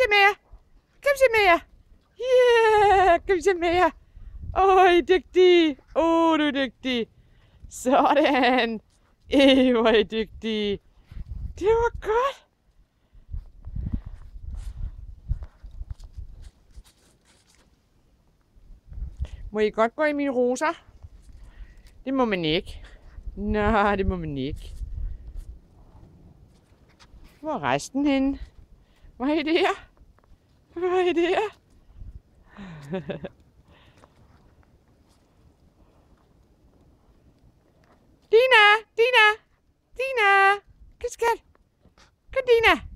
med jer. Kom så med jer. Yeah, kom så med jer. I er dygtige. Du er dygtig. Sådan. Hvor er I dygtige. Det var godt. Må I godt gå i mine roser? Det må man ikke. Nej, det må man ikke. Hvor er resten henne? Hvor er I der? Hvor er I der? Dina! Dina! Dina! Kom skat! Kom Dina!